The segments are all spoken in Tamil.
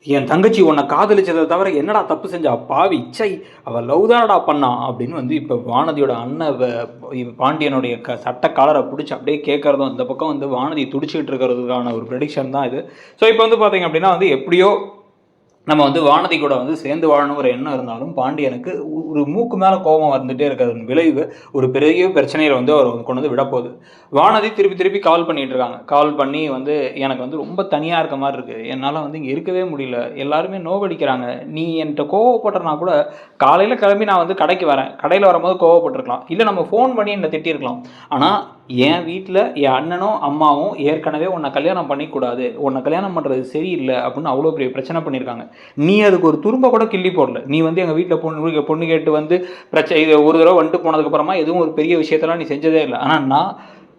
என் தங்கச்சி உன்னை காதலிச்சதை தவிர என்னடா தப்பு செஞ்சா பாவி சை, அவள் லவ் தானடா பண்ணான் அப்படின்னு வந்து இப்போ வானதியோட அண்ணன் பாண்டியனுடைய சட்ட காலரை பிடிச்சி அப்படியே கேட்குறதும், இந்த பக்கம் வந்து வானதி துடிச்சிக்கிட்டு இருக்கிறதுக்கான ஒரு ப்ரெடிக்ஷன் தான் இது. ஸோ இப்போ வந்து பார்த்தீங்க அப்படின்னா வந்து எப்படியோ நம்ம வந்து வானதி கூட வந்து சேர்ந்து வாழணுங்கிற எண்ணம் இருந்தாலும் பாண்டியனுக்கு ஒரு மூக்கு மேலே கோபம் வந்துகிட்டே இருக்கிறது விளைவு ஒரு பெரிய பிரச்சனையில் வந்து அவர் கொண்டு வந்து விடப்போகுது. வானதி திருப்பி திருப்பி கால் பண்ணிகிட்டு இருக்காங்க. கால் பண்ணி வந்து எனக்கு வந்து ரொம்ப தனியாக இருக்க மாதிரி இருக்குது, என்னால் வந்து இங்கே இருக்கவே முடியல, எல்லாருமே நோவடிக்கிறாங்க, நீ என்கிட்ட கோவப்படுறனா கூட காலையில் கிளம்பி நான் வந்து கடைக்கு வரேன், கடையில் வரும்போது கோவப்பட்டிருக்கலாம், இல்லை நம்ம ஃபோன் பண்ணி என்னை திட்டிருக்கலாம், ஆனால் என் வீட்டில் என் அண்ணனும் அம்மாவும் ஏற்கனவே உன்னை கல்யாணம் பண்ணிக்கூடாது, உன்னை கல்யாணம் பண்ணுறது சரியில்லை அப்படின்னு அவ்வளோ பெரிய பிரச்சனை பண்ணியிருக்காங்க. நீ அதுக்கு ஒரு துரும்ப கூட கிள்ளி போடல. நீ வந்து எங்கள் வீட்டில் பொண்ணு கேட்டு வந்து பிரச்சனை இது ஒரு தடவை வந்துட்டு போனதுக்கப்புறமா எதுவும் ஒரு பெரிய விஷயத்தெல்லாம் நீ செஞ்சதே இல்லை. ஆனால் நான்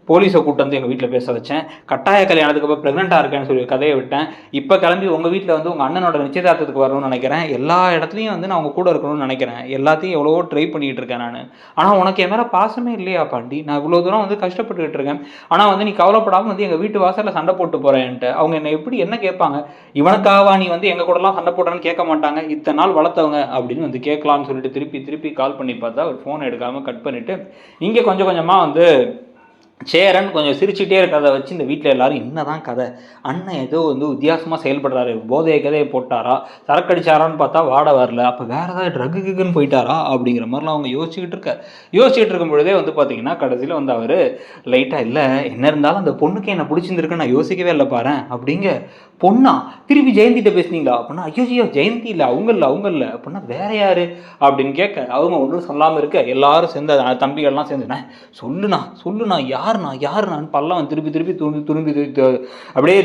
போலீஸை கூப்பிட்டு வந்து எங்கள் வீட்டில் பேச வச்சேன், கட்டாய கல்யாணத்துக்கு அப்புறம் ப்ரெக்னெண்ட்டாக இருக்கேன்னு சொல்லி கதையை விட்டேன், இப்போ கிளம்பி உங்கள் வீட்டில் வந்து உங்கள் அண்ணனோட நிச்சயதார்த்தத்துக்கு வரணும்னு நினைக்கிறேன், எல்லா இடத்துலையும் வந்து நான் உங்கள் கூட இருக்கணும்னு நினைக்கிறேன், எல்லாத்தையும் எவ்வளவோ ட்ரை பண்ணிகிட்டு இருக்கேன் நான். ஆனால் உனக்கு என் மேலே பாசமே இல்லையா பாண்டி? நான் இவ்வளோ தூரம் வந்து கஷ்டப்பட்டுக்கிட்டு இருக்கேன், ஆனால் வந்து நீ கவலைப்படாமல் வந்து எங்கள் வீட்டு வாசலில் சண்டை போட்டு போகிறேன்ட்டு அவங்க என்னை எப்படி என்ன கேட்பாங்க? இவனுக்காவா நீ வந்து எங்கள் கூடலாம் சண்டை போடுறேன்னு கேட்க மாட்டாங்க, இத்தனை நாள் வளர்த்தவங்க அப்படின்னு வந்து கேட்கலான்னு சொல்லிட்டு திருப்பி திருப்பி கால் பண்ணி பார்த்தா அவர் ஃபோன் எடுக்காமல் கட் பண்ணிவிட்டு இங்கே கொஞ்சம் கொஞ்சமாக வந்து சேரன் கொஞ்சம் சிரிச்சுட்டே இருக்கிறத வச்சு இந்த வீட்டில் எல்லாரும் என்னதான் கதை, அண்ணன் ஏதோ வந்து வித்தியாசமாக செயல்படுறாரு, போதைய கதையை போட்டாரா, சரக்கடிச்சாரான்னு பார்த்தா வாட வரல, அப்போ வேறு ஏதாவது ட்ரக்குக்குன்னு போயிட்டாரா அப்படிங்கிற மாதிரிலாம் அவங்க யோசிச்சுக்கிட்டு இருக்கும் பொழுதே வந்து பார்த்தீங்கன்னா கடைசியில் வந்து அவர் லைட்டாக இல்லை என்ன இருந்தாலும் அந்த பொண்ணுக்கு என்ன பிடிச்சிருந்துருக்கு நான் யோசிக்கவே இல்லை பாரு அப்படிங்க. பொண்ணா? திருப்பி ஜெயந்திகிட்ட பேசுனீங்களா அப்படின்னா, ஐயோ ஜெயந்தி இல்லை அவங்க இல்லை அப்படின்னா வேற யாரு அப்படின்னு கேட்க அவங்க ஒன்றும் சொல்லாமல் இருக்க எல்லாரும் சேர்ந்து தம்பிகள்லாம் சேர்ந்து சொல்லுண்ணா யாருண்ணான்னு பல்லம் திருப்பி துரும்பி அப்படியே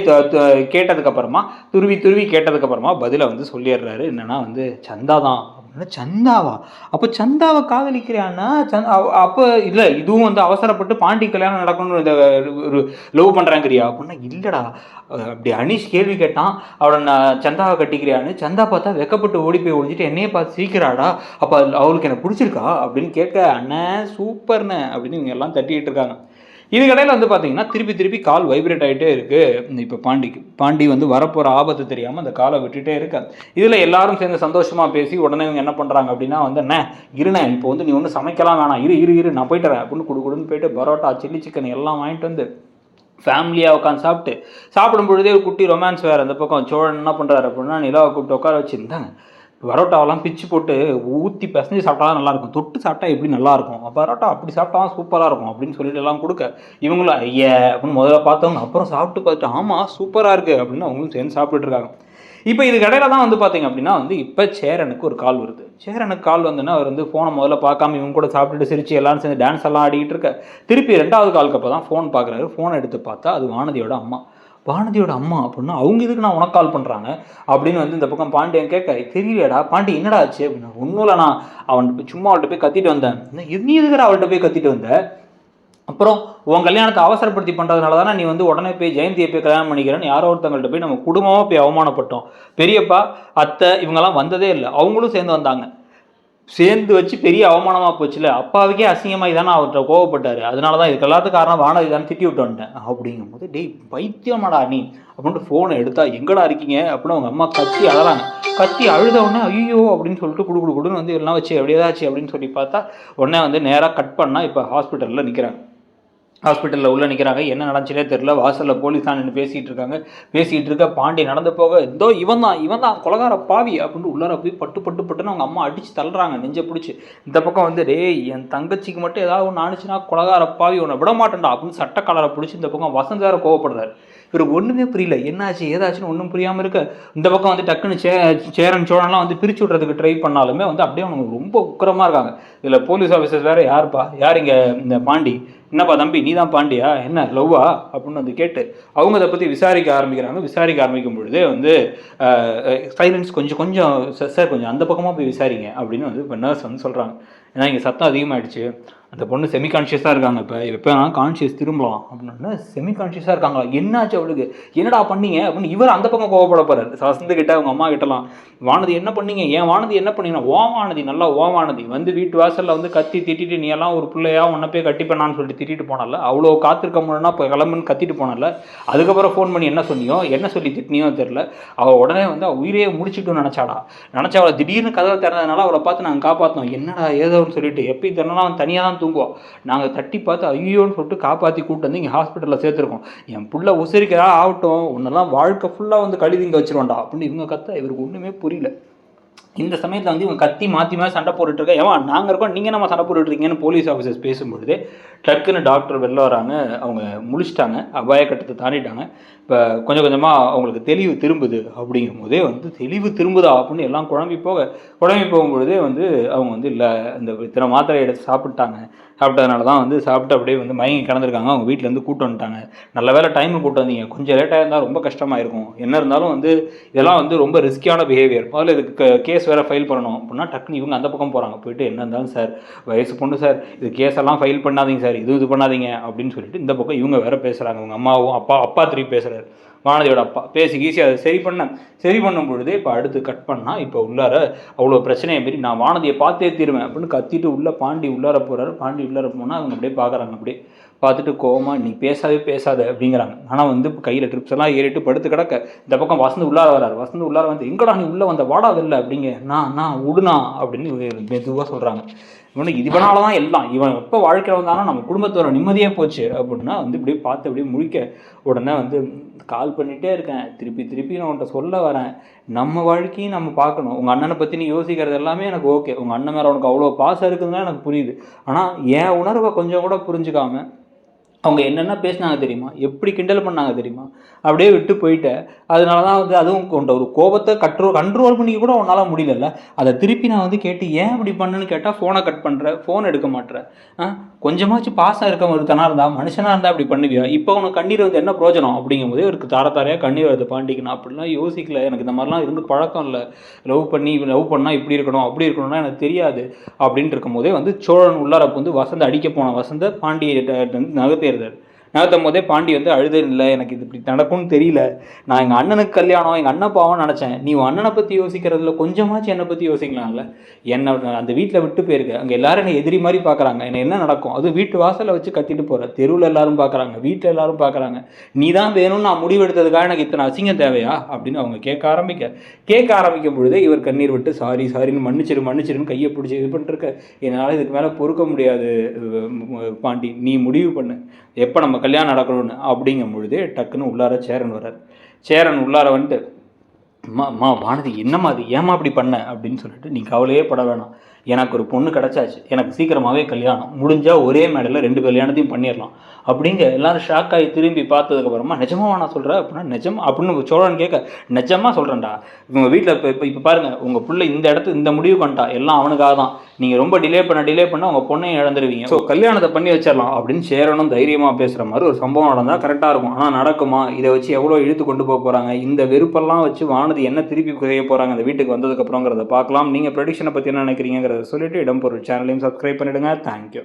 கேட்டதுக்கப்புறமா துருவி கேட்டதுக்கப்புறமா பதிலை வந்து சொல்லிடுறாரு, என்னன்னா வந்து சந்தா தான். சந்தாவா? அப்போ சந்தாவை காதலிக்கிறான்னா அப்போ இல்லை இதுவும் வந்து அவசரப்பட்டு பாண்டி கல்யாணம் நடக்கணும்னு இந்த ஒரு லவ் பண்ணுறாங்கிறியா அப்படின்னா, இல்லைடா அப்படி அனீஷ் கேள்வி கேட்டான், அவளை நான் சந்தாவை கட்டிக்கிறியான்னு, சந்தா பார்த்தா வெக்கப்பட்டு ஓடி போய் ஒழிஞ்சிட்டு என்னையே பார்த்து சீக்கிராடா, அப்போ அவளுக்கு எனக்கு பிடிச்சிருக்கா அப்படின்னு கேட்க அண்ணன் சூப்பர்ண்ணே அப்படின்னு இவங்க எல்லாம் தட்டிக்கிட்டு இருக்காங்க. இதுக்கடையில் வந்து பார்த்தீங்கன்னா திருப்பி கால் வைப்ரேட் ஆகிட்டே இருக்குது. இப்போ பாண்டி வந்து வரப்போகிற ஆபத்து தெரியாமல் அந்த காலை விட்டுட்டே இருக்க. இதில் எல்லாரும் சேர்ந்து சந்தோஷமாக பேசி உடனே இவங்க என்ன பண்ணுறாங்க அப்படின்னா வந்து என்ன இருண்ணே இப்போ வந்து நீ ஒன்று சமைக்கலாம் வேணாம், இரு நான் போயிட்டுறேன் அப்படின்னு கொடுன்னு போயிட்டு பரோட்டா சில்லி சிக்கன் எல்லாம் வாங்கிட்டு வந்து ஃபேமிலியாக உட்காந்து சாப்பிடும் பொழுதே ஒரு குட்டி ரொமான்ஸ் வேறு. அந்த பக்கம் சோழன் என்ன பண்ணுறாரு அப்படின்னா நிலாவை கூப்பிட்டு உட்கார வச்சுருந்தாங்க, பரோட்டாவெல்லாம் பிச்சு போட்டு ஊற்றி பிசைஞ்சு சாப்பிட்டா தான் நல்லாயிருக்கும், தொட்டு சாப்பிட்டா எப்படி நல்லாயிருக்கும், பரோட்டா அப்படி சாப்பிட்டா சூப்பராக இருக்கும் அப்படின்னு சொல்லிட்டு எல்லாம் கொடுக்க இவங்களும் ஐயா அப்படின்னு முதல்ல பார்த்தவங்க அப்புறம் சாப்பிட்டு பார்த்துட்டு ஆமாம் சூப்பராக இருக்குது அப்படின்னு அவங்களும் சேர்ந்து சாப்பிட்டுருக்காங்க. இப்போ இது கடையில் தான் வந்து பார்த்தீங்க அப்படின்னா வந்து இப்போ சேரனுக்கு ஒரு கால் வருது. சேரனுக்கு கால் வந்துன்னா அவர் வந்து ஃபோனை முதல்ல பார்க்காம இவங்க கூட சாப்பிட்டுட்டு சிரிச்சு எல்லாரும் சேர்ந்து டான்ஸ் எல்லாம் ஆடிக்கிட்டு இருக்க. திருப்பி ரெண்டாவது காலுக்கு அப்போ தான் ஃபோன் பார்க்குறாரு. ஃபோனை எடுத்து பார்த்தா அது வானதியோட அம்மா அப்படின்னா அவங்க இதுக்கு நான் உனக்கு கால் பண்ணுறாங்க அப்படின்னு வந்து இந்த பக்கம் பாண்டியன் கேட்க, தெரியலடா பாண்டி என்னடா ஆச்சு அப்படின்னா, ஒன்றும் இல்லை நான் அவன்கிட்ட சும்மா அவள்கிட்ட போய் கத்திட்டு வந்தேன். நீ எதுக்குற அவள்கிட்ட போய் கத்திட்டு வந்த? அப்புறம் உன் கல்யாணத்தை அவசரப்படுத்தி பண்ணுறதுனால தானே நீ வந்து உடனே போய் ஜெயந்தியை போய் கல்யாணம் பண்ணிக்கிறேன்னு யாரோ ஒருத்தவங்கள்ட்ட போய் நம்ம குடும்பமாக போய் அவமானப்பட்டோம், பெரியப்பா அத்தை இவங்கெல்லாம் வந்ததே இல்லை, அவங்களும் சேர்ந்து வந்தாங்க, சேர்ந்து வச்சு பெரிய அவமானமாக போச்சுல, அப்பாவுக்கே அசிங்கமாக தானே அவர்கிட்ட கோவப்பட்டார், அதனால தான் இதுக்கு எல்லாத்துக்கும் காரணம் வானதி தான் திட்டி விட்டு வந்துட்டேன் அப்படிங்கும்போது டேய் பைத்தியமாடா நீ அப்படின்ட்டு ஃபோனை எடுத்தா எங்கடா இருக்கீங்க அப்படின்னு அவங்க அம்மா கத்தி அழுத உடனே ஐயோ அப்படின்னு சொல்லிட்டு குடுன்னு வந்து எல்லாம் வச்சு எப்படியாச்சு அப்படின்னு சொல்லி பார்த்தா உடனே வந்து நேராக கட் பண்ணால் இப்போ ஹாஸ்பிட்டலில் ஹாஸ்பிட்டலில் உள்ளே நிற்கிறாங்க. என்ன நடந்துச்சுனே தெரில. வாசலில் போலீஸ் தான் நின்று பேசிகிட்டு இருக்க. பாண்டி நடந்து போக இதோ இவன் தான் கொலகார பாவி அப்படின்னு உள்ளார போய் பட்டுன்னு அவங்க அம்மா அடித்து தள்ளுறாங்க நெஞ்சை பிடிச்சி. இந்த பக்கம் வந்து டேய் என் தங்கச்சிக்கு மட்டும் ஏதாவது ஒன்று ஆனிச்சுன்னா கொலகார பாவி உன்னை விட மாட்டேன்டா அப்படின்னு சட்டக்காலரை பிடிச்சி இந்த பக்கம் வசந்த் வேறு கோவப்படுறாரு. இவருக்கு ஒன்றுமே புரியல, என்னாச்சு ஏதாச்சுன்னு ஒன்றும் புரியாமல் இருக்க. இந்த பக்கம் வந்து டக்குன்னு சேரன் சோழன்லாம் வந்து பிரித்து விட்றதுக்கு ட்ரை பண்ணாலுமே வந்து அப்படியே அவனுக்கு ரொம்ப உக்கிரமாக இருக்காங்க. இதில் போலீஸ் ஆஃபீஸர்ஸ் வேறு யார் இங்கே இந்த பாண்டி, என்னப்பா தம்பி நீ தான் பாண்டியா, என்ன லவ்வா அப்படின்னு வந்து கேட்டு அவங்க அதை பற்றி விசாரிக்க ஆரம்பிக்கும் பொழுதே வந்து சைலன்ஸ் கொஞ்சம் சார் கொஞ்சம் அந்த பக்கமாக போய் விசாரிங்க அப்படின்னு வந்து இப்போ நர்ஸ் வந்து சொல்கிறாங்க. ஏன்னா இங்கே சத்தம் அதிகமாகிடுச்சு, அந்த பொண்ணு செமி கான்ஷியஸாக இருக்காங்க, இப்போ எப்போ கான்ஷியஸ் திரும்பலாம் அப்படின்னா செமி கான்ஷியஸாக இருக்காங்களா, என்னாச்சு அவளுக்கு, என்னடா பண்ணீங்க அப்படின்னு இவர் அந்த பக்கம் கோவப்பட போகிறார். வசந்த் கிட்ட அவங்க அம்மா கிட்டலாம், வானதி என்ன பண்ணீங்க, ஏன் வானதி என்ன பண்ணீங்கன்னா, வானதி நல்லா வானதி வந்து வீட்டு வாசலில் வந்து கத்தி திட்டிட்டு நீ எல்லாம் ஒரு பிள்ளையா உன்னை போய் கட்டிப்பண்ணான்னு சொல்லிட்டு திட்டிட்டு போனால, அவ்வளோ காத்திருக்க முடியும்னா இப்போ கிளம்புன்னு கத்திட்டு போனால, அதுக்கப்புறம் ஃபோன் பண்ணி என்ன சொன்னியோ என்ன சொல்லி திட்டினியோ தெரில, அவள் உடனே வந்து அவள் உயிரே முடிச்சுட்டுன்னு நினச்சா அவளை திடீர்னு கதவை திறந்ததுனால அவளை பார்த்து நாங்கள் காப்பாற்றோம், என்னடா ஏதோன்னு சொல்லிட்டு எப்பயும் திறனாலும் அவன் தனியாக தான் தூங்குவோம், நாங்கள் தட்டி பார்த்து ஐயோன்னு சொல்லிட்டு காப்பாற்றி கூப்பிட்டு வந்து இங்கே ஹாஸ்பிட்டலில் சேர்த்துருக்கோம், என் புள்ள உசிரிக்கிறா ஆகட்டும் உன்னெல்லாம் வாழ்க்கை ஃபுல்லாக வந்து கழுதிங்க வச்சிருவான்டா அப்படின்னு இவங்க கத்த இவருக்கு ஒன்றுமே புரியல. இந்த சமயத்தில் வந்து இவங்க கத்தி மாற்றி மாற்றி சண்டை போட்டுட்ருக்கா, ஏன் நாங்கள் இருக்கோம் நீங்கள் நம்ம சண்டை போட்டுட்ருக்கீங்கன்னு போலீஸ் ஆஃபீஸர்ஸ் பேசும்பொழுது டக்குன்னு டாக்டர் வெளில வராங்க, அவங்க முழிச்சிட்டாங்க, அபாய கட்டத்தை தாண்டிட்டாங்க, இப்போ கொஞ்சம் கொஞ்சமாக அவங்களுக்கு தெளிவு திரும்புது. அப்படிங்கும் போதே வந்து தெளிவு திரும்புதா அப்படின்னு எல்லாம் குழம்பி போகும்பொழுதே வந்து அவங்க வந்து இல்லை இந்த இத்தனை மாத்திரை எடுத்து சாப்பிட்டதுனால தான் வந்து சாப்பிட்டு அப்படியே வந்து மயங்கி கிடந்திருக்காங்க, அவங்க வீட்டிலேருந்து கூட்டு வந்துட்டாங்க, நல்ல வேலை டைமுக்கு கூட்டு வந்தீங்க, கொஞ்சம் லேட்டாக இருந்தால் ரொம்ப கஷ்டமாக இருக்கும், என்ன இருந்தாலும் வந்து இதெல்லாம் வந்து ரொம்ப ரிஸ்கியான பிஹேவியர், முதல்ல இதுக்கு கேஸ் வேறு ஃபைல் பண்ணணும் அப்படின்னா டக்குன்னு இவங்க அந்த பக்கம் போகிறாங்க, போயிட்டு என்ன இருந்தாலும் சார் வயசு பொண்ணு சார் இது கேஸெல்லாம் ஃபைல் பண்ணாதீங்க சார், இது பண்ணாதீங்க அப்படின்னு சொல்லிட்டு இந்த பக்கம் இவங்க வேறு பேசுகிறாங்க, அவங்க அம்மாவும் அப்பா திருப்பி பேசுகிறாரு, வானதியோட அப்பா பேசி கீசி அதை சரி பண்ணும் பொழுதே இப்போ அடுத்து கட் பண்ணால் இப்போ உள்ளார அவ்வளோ பிரச்சனையை மாரி நான் வானதியை பார்த்தே தீருவேன் அப்படின்னு கத்திட்டு உள்ளே பாண்டி உள்ளார போகிறாரு, பாண்டி உள்ளார போனால் அவங்க அப்படியே பார்க்குறாங்க, அப்படியே பார்த்துட்டு கோவமா நீ பேசாத அப்படிங்கிறாங்க. ஆனால் வந்து கையில் ட்ரிப்ஸ் எல்லாம் ஏறிட்டு படுத்து கிடக்க இந்த பக்கம் வசந்து உள்ளார வராரு, வசந்து உள்ளார வந்து எங்கடா நீ உள்ளே வந்த வாடா வெளில அப்படிங்க, நான் விடுனா அப்படின்னு மெதுவாக சொல்கிறாங்க. இவனுக்கு இதனால தான் எல்லாம், இவன் எப்போ வாழ்க்கையில் வந்தாலும் நம்ம குடும்பத்தோட நிம்மதியாக போச்சு அப்படின்னா வந்து இப்படியே பார்த்து அப்படியே முழிக்க உடனே வந்து கால் பண்ணிகிட்டே இருக்கேன், திருப்பி நான் உன்கிட்ட சொல்ல வரேன், நம்ம வாழ்க்கையும் நம்ம பார்க்கணும், உங்கள் அண்ணனை பற்றி நீ யோசிக்கிறது எல்லாமே எனக்கு ஓகே, உங்கள் அண்ணன் மேலே உனக்கு அவ்வளோ பாசம் இருக்குதுன்னா எனக்கு புரியுது, ஆனால் என் உணர்வை கொஞ்சம் கூட புரிஞ்சுக்காம அவங்க என்னென்ன பேசினாங்க தெரியுமா, எப்படி கிண்டல் பண்ணாங்க தெரியுமா, அப்படியே விட்டு போயிட்டேன், அதனால தான் வந்து அதுவும் கொண்ட ஒரு கோபத்தை கண்ட்ரோல் பண்ணி கூட உன்னால் முடியல, அதை திருப்பி நான் வந்து கேட்டு ஏன் இப்படி பண்ணுன்னு கேட்டால் ஃபோனை கட் பண்ணுற, ஃபோன் எடுக்க மாட்டேற, கொஞ்சமாச்சும் பாசம் இருக்க ஒருத்தனாக இருந்தால் மனுஷனாக இருந்தால் அப்படி பண்ணுவியா, இப்போ உனக்கு கண்ணீர் வந்து என்ன பிரோஜனம் அப்படிங்கும் போதே இவருக்கு தாரையாக கண்ணீர் வருது பாண்டிக்கு, நான் அப்படிலாம் யோசிக்கல, எனக்கு இந்த மாதிரிலாம் இருந்து பழக்கம் இல்லை, லவ் பண்ணால் இப்படி இருக்கணும் அப்படி இருக்கணும்னா எனக்கு தெரியாது அப்படின்ட்டு இருக்கும் போதே வந்து சோழன் உள்ளாரப்பு வந்து வசந்த அடிக்க போன வசந்த பாண்டியை நகர்த்தும் போதே பாண்டி வந்து இல்லை எனக்கு இது இப்படி நடக்கும்னு தெரியல, நான் எங்கள் அண்ணனுக்கு கல்யாணம் எங்கள் அண்ணன் பாவம்னு நினச்சேன், நீ அண்ணனை பற்றி யோசிக்கிறதுல கொஞ்சமாச்சும் என்னை பற்றி யோசிக்கலாம்ல, என்னை அந்த வீட்டில் விட்டு போயிருக்க, அங்கே எல்லாரும் என்னை எதிரி மாதிரி பார்க்குறாங்க, என்ன நடக்கும், அது வீட்டு வாசலில் வச்சு கத்திட்டு போகிற, தெருவில் எல்லாரும் பார்க்குறாங்க, வீட்டில் எல்லாரும் பார்க்குறாங்க, நீ தான் வேணும்னு நான் முடிவெடுத்ததுக்காக எனக்கு இத்தனை அசிங்கம் தேவையா அப்படின்னு அவங்க கேட்க ஆரம்பிக்கும் பொழுதே இவர் கண்ணீர் விட்டு சாரின்னு மன்னிச்சிருன்னு கையை பிடிச்சி இது பண்ணிருக்க, என்னால் இதுக்கு மேலே பொறுக்க முடியாது பாண்டி, நீ முடிவு பண்ணு எப்போ நம்ம கல்யாணம் நடக்கணும்னு அப்படிங்கும் பொழுதே டக்குன்னு உள்ளார சேரன் உள்ளார வந்துட்டு வானதி என்னம்மா அது ஏமா அப்படி பண்ண அப்படின்னு சொல்லிட்டு நீ கவலையே பட வேணாம், எனக்கு ஒரு பொண்ணு கிடச்சாச்சு, எனக்கு சீக்கிரமாகவே கல்யாணம் முடிஞ்சால் ஒரே மேடையில் 2 கல்யாணத்தையும் பண்ணிடலாம் அப்படிங்க எல்லாரும் ஷாக் ஆகி திரும்பி பார்த்ததுக்கப்புறமா நிஜமாக நான் சொல்கிறேன் அப்படின்னா நிஜமா அப்படின்னு சோழன் கேட்க நிஜமாக சொல்கிறேன்டா, இவங்க வீட்டில் இப்போ பாருங்கள் உங்கள் பிள்ளை இந்த முடிவு பண்ணிட்டா எல்லாம் அவனுக்காக தான், நீங்கள் ரொம்ப டிலே பண்ண உங்கள் பொண்ணையும் இழந்துருவீங்க, ஸோ கல்யாணத்தை பண்ணி வச்சிடலாம் அப்படின்னு சேரனும் தைரியமாக பேசுகிற மாதிரி ஒரு சம்பவம் நடந்தால் கரெக்டாக இருக்கும், ஆனால் நடக்குமா, இதை வச்சு எவ்வளோ இழுத்து கொண்டு போகிறாங்க, இந்த வெறுப்பெல்லாம் வச்சு வானதி என்ன திருப்பி குறைய போகிறாங்க அந்த வீட்டுக்கு வந்ததுக்கப்புறங்கிறத பார்க்கலாம். நீங்கள் ப்ரெடிக்ஷனை பற்றி என்ன நினைக்கிறீங்கிறத சொல்லிவிட்டு இடம்பொருள் சேனலையும் சப்ஸ்கிரைப் பண்ணிவிடுங்க. தேங்க்யூ.